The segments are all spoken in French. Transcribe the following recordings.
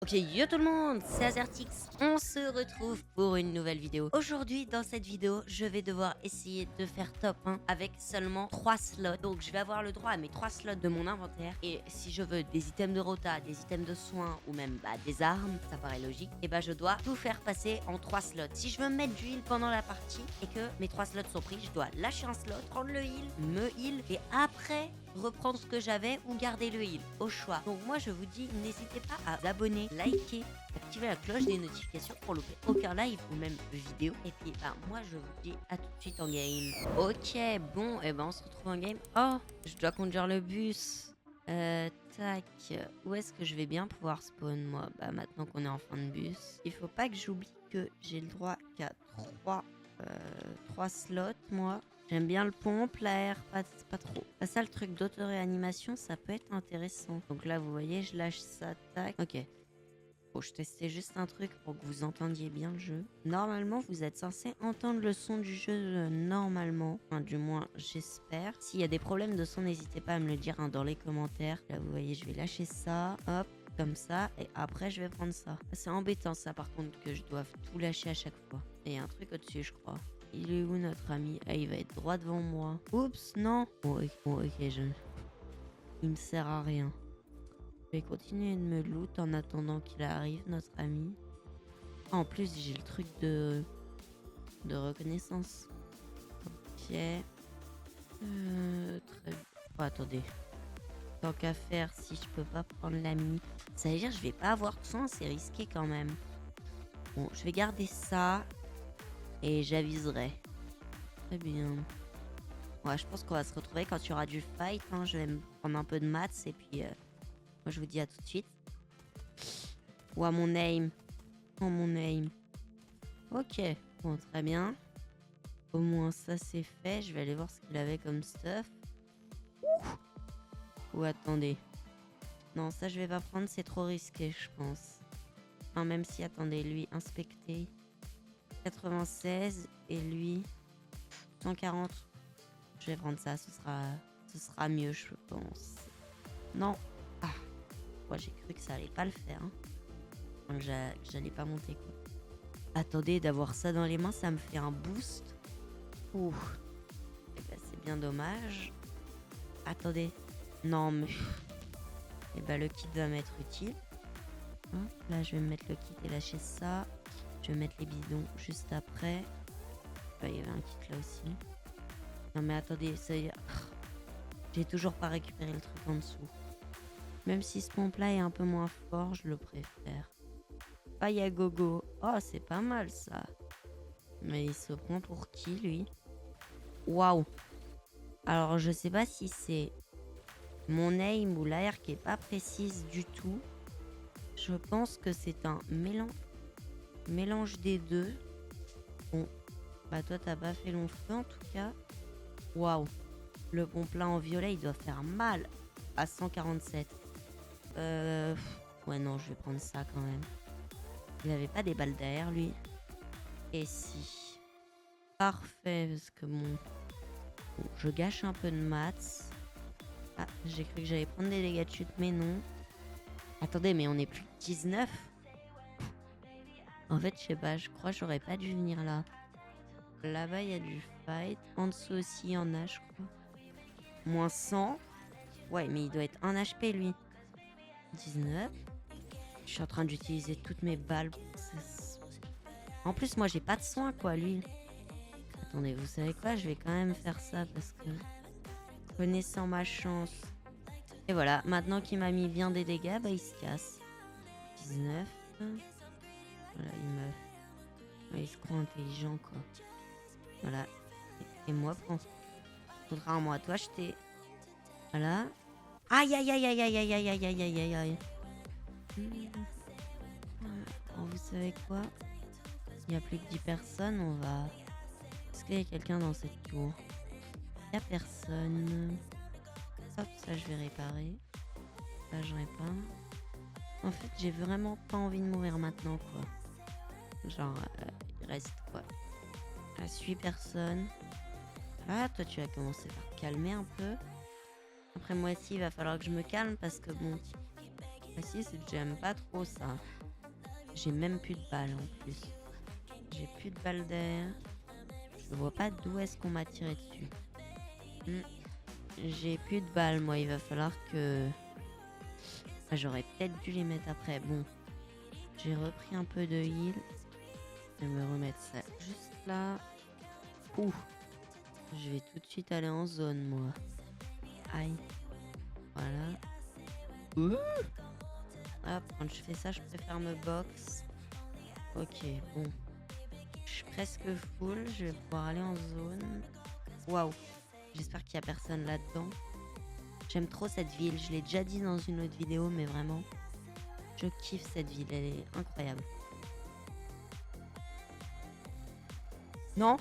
Ok, yo tout le monde, c'est Azertix. On se retrouve pour une nouvelle vidéo. Aujourd'hui, dans cette vidéo, je vais devoir essayer de faire top 1 avec seulement 3 slots. Donc, je vais avoir le droit à mes 3 slots de mon inventaire. Et si je veux des items de rota, des items de soins ou même des armes, ça paraît logique, et je dois tout faire passer en 3 slots. Si je veux mettre du heal pendant la partie et que mes 3 slots sont pris, je dois lâcher un slot, prendre le heal, me heal et après reprendre ce que j'avais ou garder le heal au choix. Donc moi je vous dis, n'hésitez pas à vous abonner, liker, activer la cloche des notifications pour louper aucun live ou même vidéo. Et puis moi je vous dis à tout de suite en game. Ok, bon, et on se retrouve en game. Oh, je dois conduire le bus. Tac, où est-ce que je vais bien pouvoir spawn moi? Maintenant qu'on est en fin de bus. Il faut pas que j'oublie que j'ai le droit qu'à 3 slots moi. J'aime bien le pompe, l'air, pas trop. Ça, le truc d'auto-réanimation, ça peut être intéressant. Donc là, vous voyez, je lâche ça, tac. Ok. Bon, je testais juste un truc pour que vous entendiez bien le jeu. Normalement, vous êtes censé entendre le son du jeu normalement. Enfin, du moins, j'espère. S'il y a des problèmes de son, n'hésitez pas à me le dire dans les commentaires. Là, vous voyez, je vais lâcher ça. Hop. Comme ça, et après je vais prendre ça. C'est embêtant ça par contre que je doive tout lâcher à chaque fois. Et il y a un truc au-dessus je crois. Il est où notre ami? Ah, il va être droit devant moi. Oups, non. Bon, ok, il me sert à rien. Je vais continuer de me loot en attendant qu'il arrive, notre ami. Ah, en plus, j'ai le truc de reconnaissance. Ok. Très bien. Oh, attendez. Tant qu'à faire, si je peux pas prendre l'ami, ça veut dire que je vais pas avoir de soin, c'est risqué quand même. Bon, je vais garder ça et j'aviserai. Très bien. Ouais, je pense qu'on va se retrouver quand il y aura du fight. Hein. Je vais me prendre un peu de maths et puis moi je vous dis à tout de suite. Ouah, mon aim. Oh, mon aim. Ok, bon, très bien. Au moins ça c'est fait. Je vais aller voir ce qu'il avait comme stuff. Ou attendez. Non, ça je vais pas prendre, c'est trop risqué, je pense. Enfin, même si, attendez, lui, inspecter. 96 et lui 140. Je vais prendre ça, ce sera mieux, je pense. Non. Ah, moi j'ai cru que ça allait pas le faire. Hein. Enfin, que j'allais pas monter quoi. Attendez, d'avoir ça dans les mains, ça me fait un boost. Ouh. Et c'est bien dommage. Attendez. Non mais. Et le kit va m'être utile. Hop, là je vais me mettre le kit et lâcher ça. Je vais mettre les bidons juste après. Il y avait un kit là aussi. Non mais attendez, ça y est. J'ai toujours pas récupéré le truc en dessous. Même si ce pompe là est un peu moins fort, je le préfère. Paille à gogo. Oh, c'est pas mal ça. Mais il se prend pour qui lui? Waouh. Alors je sais pas si c'est mon aim ou l'air qui est pas précise du tout. Je pense que c'est un mélange des deux. Bon, toi t'as pas fait long feu en tout cas. Waouh. Le pompe là en violet il doit faire mal à 147. Ouais non, je vais prendre ça quand même. Il avait pas des balles d'air lui. Et si. Parfait, parce que bon, je gâche un peu de maths. Ah, j'ai cru que j'allais prendre des dégâts de chute, mais non. Attendez, mais on est plus de 19. En fait, je sais pas, je crois que j'aurais pas dû venir là. Là-bas, il y a du fight. En dessous aussi, il y en a, je crois. Moins 100. Ouais, mais il doit être 1 HP, lui. 19. Je suis en train d'utiliser toutes mes balles. En plus, moi, j'ai pas de soins, quoi, lui. Attendez, vous savez quoi? Je vais quand même faire ça parce que... Connaissant ma chance. Et voilà, maintenant qu'il m'a mis bien des dégâts, il se casse. 19. Voilà, il se croit intelligent, quoi. Voilà. Et moi, contrairement à toi, je t'ai... Voilà. Aïe, aïe, aïe, aïe, aïe, aïe, aïe, aïe, aïe, aïe, aïe, aïe. Alors, vous savez quoi? Il n'y a plus que 10 personnes, on va... Est-ce qu'il y a quelqu'un dans cette tour? Il n'y a personne. Hop, ça, je vais réparer. Ça, je répare. En fait, j'ai vraiment pas envie de mourir maintenant, quoi. Genre, il reste quoi? À 8 personnes. Ah, toi, tu vas commencer par te calmer un peu. Après, moi aussi, il va falloir que je me calme parce que bon, Ah si, j'aime pas trop ça. J'ai même plus de balles en plus. J'ai plus de balles d'air. Je vois pas d'où est-ce qu'on m'a tiré dessus. J'ai plus de balles, moi. Il va falloir que... Ah, j'aurais peut-être dû les mettre après. Bon, j'ai repris un peu de heal. Je vais me remettre ça juste là. Ouh. Je vais tout de suite aller en zone, moi. Aïe. Voilà. Ouh. Hop, quand je fais ça, je préfère me box. Ok, bon. Je suis presque full. Je vais pouvoir aller en zone. Waouh. J'espère qu'il n'y a personne là-dedans. J'aime trop cette ville. Je l'ai déjà dit dans une autre vidéo, mais vraiment, je kiffe cette ville. Elle est incroyable. Non?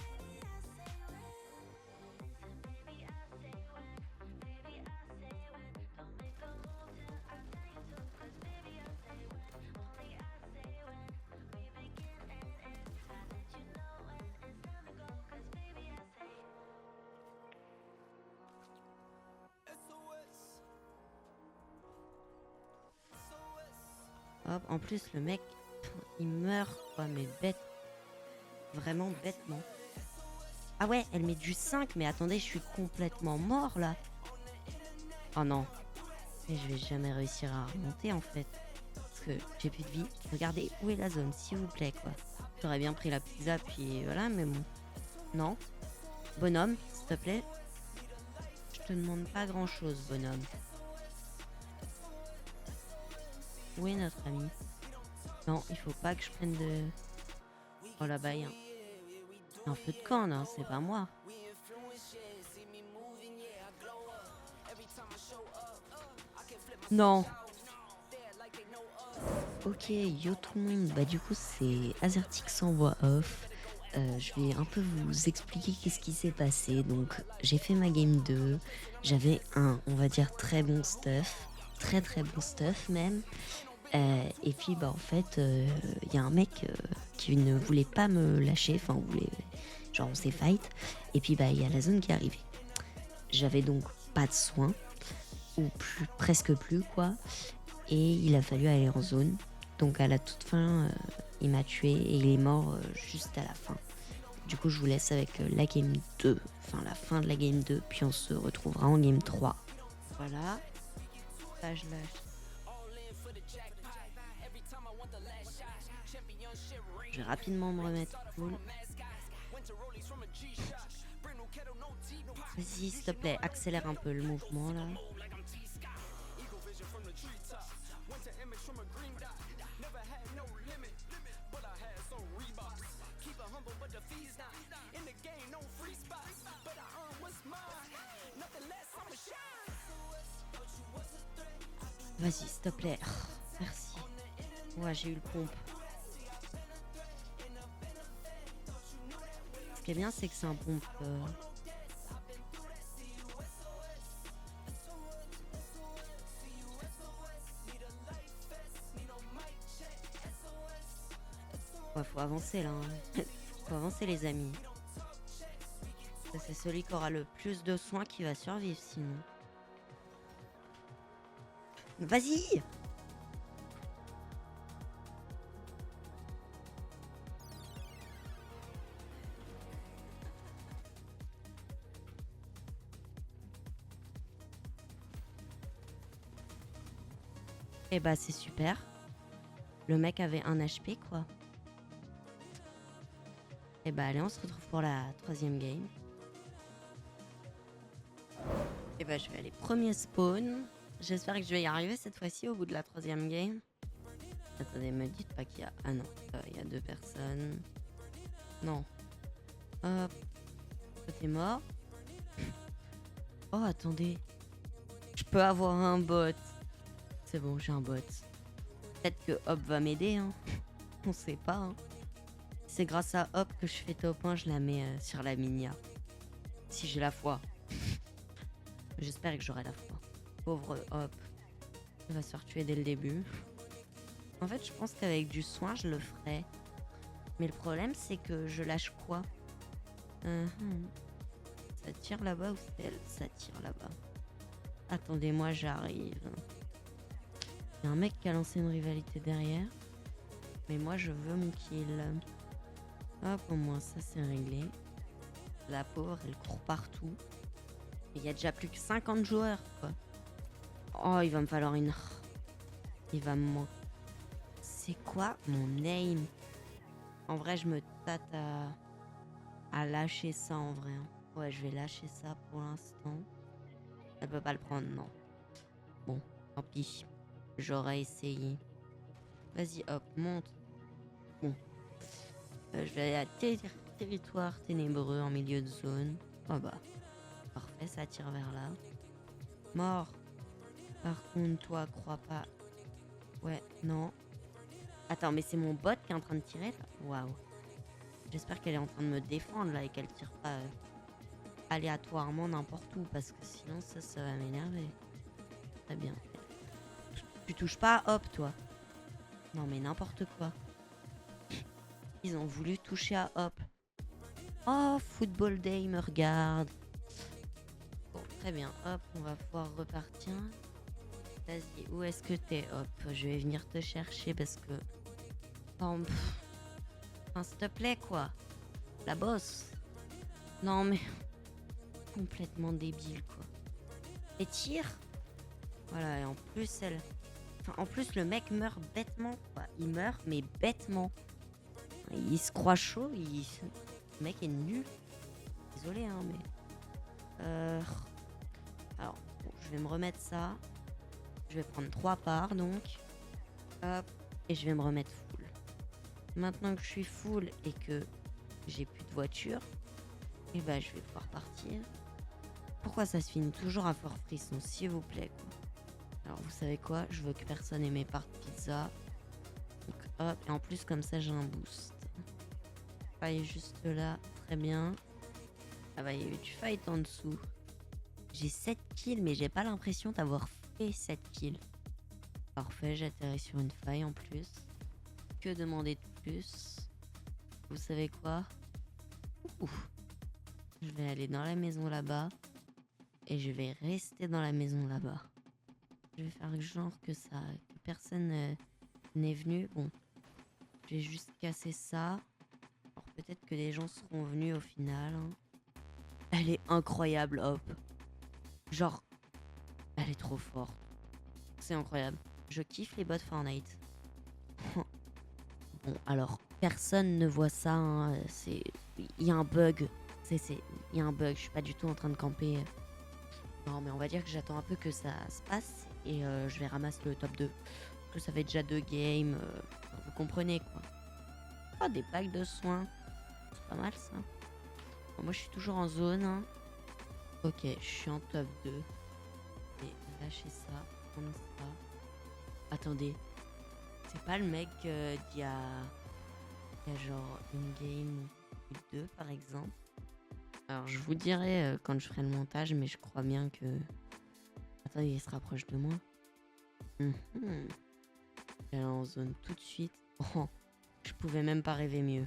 Hop, en plus, le mec, il meurt, quoi, mais bête. Vraiment bêtement. Ah ouais, elle met du 5, mais attendez, je suis complètement mort, là. Oh non. Mais je vais jamais réussir à remonter, en fait. Parce que j'ai plus de vie. Regardez, où est la zone, s'il vous plaît, quoi. J'aurais bien pris la pizza, puis voilà, mais bon. Non. Bonhomme, s'il te plaît. Je te demande pas grand-chose, bonhomme. Où est notre ami? Non, il faut pas que je prenne de... Oh là-bas, il y a un feu de camp, là, c'est pas moi. Non. Ok, yo tout le monde. Bah du coup, c'est Azertix en voix off. Je vais un peu vous expliquer qu'est-ce qui s'est passé. Donc, j'ai fait ma game 2. J'avais un, on va dire, très bon stuff. Très très bon stuff même. Et puis, bah en fait, il y a un mec qui ne voulait pas me lâcher. Enfin, on voulait... Genre, on s'est fight. Et puis, bah, il y a la zone qui est arrivée. J'avais donc pas de soins. Ou plus, presque plus, quoi. Et il a fallu aller en zone. Donc à la toute fin, il m'a tué et il est mort juste à la fin. Du coup, je vous laisse avec la game 2. Enfin, la fin de la game 2. Puis on se retrouvera en game 3. Voilà. Là, je lâche. Je vais rapidement me remettre full. Vas-y, s'il te plaît, accélère un peu le mouvement là. Vas-y, s'il te plaît. Oh, merci. Ouais, j'ai eu le pompe. Ce qui est bien, c'est que c'est un pompe. Ouais, faut avancer là. Hein. Faut avancer, les amis. C'est celui qui aura le plus de soins qui va survivre sinon. Vas-y! Et bah c'est super. Le mec avait 1 HP quoi. Et bah allez, on se retrouve pour la 3e game. Et bah je vais aller premier spawn. J'espère que je vais y arriver cette fois-ci au bout de la 3e game. Attendez, me dites pas qu'il y a... Ah non, il y a 2 personnes. Non. Hop. Toi t'es mort. Oh attendez. Je peux avoir un bot. C'est bon, j'ai un bot. Peut-être que Hop va m'aider, hein. On sait pas, hein. C'est grâce à Hop que je fais top 1, je la mets sur la Minia. Si j'ai la foi. J'espère que j'aurai la foi. Pauvre Hop. Il va se faire tuer dès le début. En fait, je pense qu'avec du soin, je le ferai. Mais le problème, c'est que je lâche quoi? Ça tire là-bas ou c'est elle? Ça tire là-bas. Attendez-moi, j'arrive. Il y a un mec qui a lancé une rivalité derrière. Mais moi, je veux mon kill. Hop, au moins, ça, c'est réglé. La pauvre, elle court partout. Il y a déjà plus que 50 joueurs, quoi. Oh, il va me falloir une... Il va me... C'est quoi mon name? En vrai, je me tâte à lâcher ça, en vrai. Ouais, je vais lâcher ça pour l'instant. Elle peut pas le prendre, non. Bon, tant pis. J'aurais essayé. Vas-y, hop, monte. Bon. Je vais aller à territoire ténébreux en milieu de zone. Oh bah. Parfait, ça tire vers là. Mort. Par contre, toi, crois pas. Ouais, non. Attends, mais c'est mon bot qui est en train de tirer là. Waouh. J'espère qu'elle est en train de me défendre là et qu'elle tire pas aléatoirement n'importe où parce que sinon ça va m'énerver. Très bien. Tu touches pas à Hop, toi. Non, mais n'importe quoi. Ils ont voulu toucher à Hop. Oh, Football Day me regarde. Bon, très bien. Hop, on va pouvoir repartir. Vas-y, où est-ce que t'es? Hop, je vais venir te chercher parce que... Oh, enfin, s'il te plaît, quoi. La bosse. Non, mais... Complètement débile, quoi. Et tire. Voilà, et en plus, elle... Enfin, en plus, le mec meurt bêtement, quoi. Il meurt, mais bêtement. Il se croit chaud, Le mec est nul. Désolé, hein, mais... Alors, bon, je vais me remettre ça. Je vais prendre 3 parts, donc. Hop. Et je vais me remettre full. Maintenant que je suis full et que j'ai plus de voiture, et bah, je vais pouvoir partir. Pourquoi ça se finit toujours à Fort Frisson, s'il vous plaît, quoi. Alors, vous savez quoi? Je veux que personne ait mes parts de pizza. Donc, hop. Et en plus, comme ça, j'ai un boost. Faille juste là. Très bien. Ah bah, il y a eu du fight en dessous. J'ai 7 kills, mais j'ai pas l'impression d'avoir fait 7 kills. Parfait, j'atterris sur une faille en plus. Que demander de plus? Vous savez quoi? Ouf. Je vais aller dans la maison là-bas. Et je vais rester dans la maison là-bas. Je vais faire genre que personne n'est venu. Bon, je vais juste casser ça. Alors peut-être que les gens seront venus au final. Hein. Elle est incroyable, Hop. Genre, elle est trop forte. C'est incroyable. Je kiffe les bots Fortnite. Bon, alors, personne ne voit ça. Hein. Il y a un bug. Il y a un bug. Je suis pas du tout en train de camper. Non, mais on va dire que j'attends un peu que ça se passe. Et je vais ramasser le top 2. Parce que ça fait déjà 2 games. Vous comprenez, quoi. Ah, des packs de soins. C'est pas mal, ça. Bon, moi, je suis toujours en zone. Hein. Ok, je suis en top 2. Et lâcher ça. Prendre ça. Attendez. C'est pas le mec d'il y a genre une game ou 2 par exemple. Alors je vous dirai quand je ferai le montage, mais je crois bien que... Attendez, il se rapproche de moi. Elle est en zone tout de suite. Oh, je pouvais même pas rêver mieux.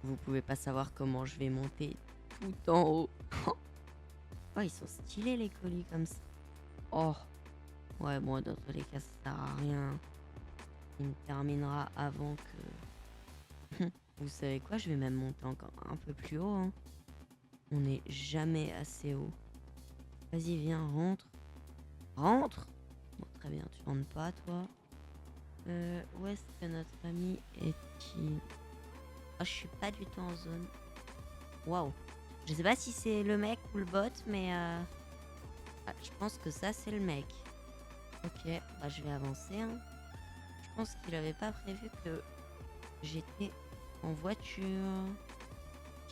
Vous pouvez pas savoir comment je vais monter tout en haut. Oh, ils sont stylés les colis comme ça. Oh. Ouais, bon, dans tous les cas, ça sert à rien. Il me terminera avant que... Vous savez quoi? Je vais même monter encore un peu plus haut. Hein. On n'est jamais assez haut. Vas-y, viens, rentre. Rentre! Bon, très bien, tu rentres pas, toi. Où est-ce que notre ami est-il? Oh, je suis pas du tout en zone. Waouh! Je sais pas si c'est le mec ou le bot, mais... je pense que ça, c'est le mec. Ok, bah, je vais avancer. Hein. Je pense qu'il avait pas prévu que j'étais en voiture.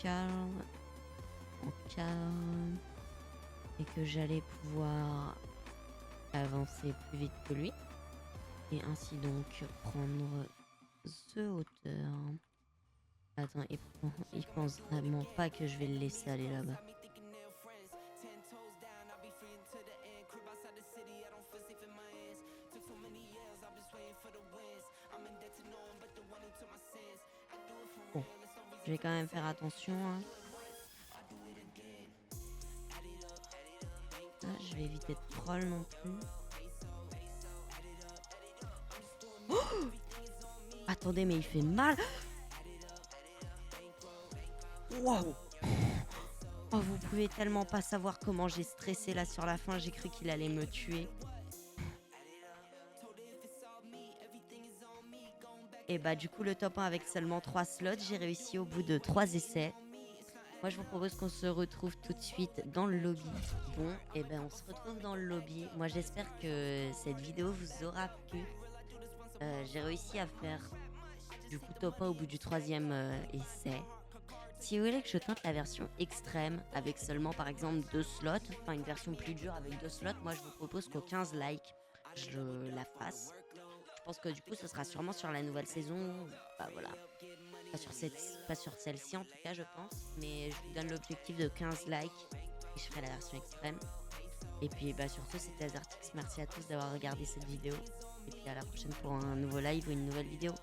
Calme. En calme. Et que j'allais pouvoir avancer plus vite que lui. Et ainsi donc prendre ce hauteur. Attends, il pense vraiment pas que je vais le laisser aller là-bas. Bon, je vais quand même faire attention. Hein. Ah, je vais éviter de troll non plus. attendez, mais il fait mal. Waouh. Oh, vous pouvez tellement pas savoir comment j'ai stressé là sur la fin. J'ai cru qu'il allait me tuer. Et bah du coup le top 1 avec seulement 3 slots, j'ai réussi au bout de 3 essais. Moi je vous propose qu'on se retrouve tout de suite dans le lobby. Bon, et ben on se retrouve dans le lobby. Moi j'espère que cette vidéo vous aura plu. J'ai réussi à faire du coup top 1 au bout du 3e essai. Si vous voulez que je tente la version extrême avec seulement par exemple 2 slots, enfin une version plus dure avec 2 slots, moi je vous propose qu'aux 15 likes, je la fasse. Je pense que du coup ce sera sûrement sur la nouvelle saison. Bah voilà. Pas sur celle-ci en tout cas je pense. Mais je vous donne l'objectif de 15 likes et je ferai la version extrême. Et puis bah sur ce c'était Azertix. Merci à tous d'avoir regardé cette vidéo. Et puis à la prochaine pour un nouveau live ou une nouvelle vidéo.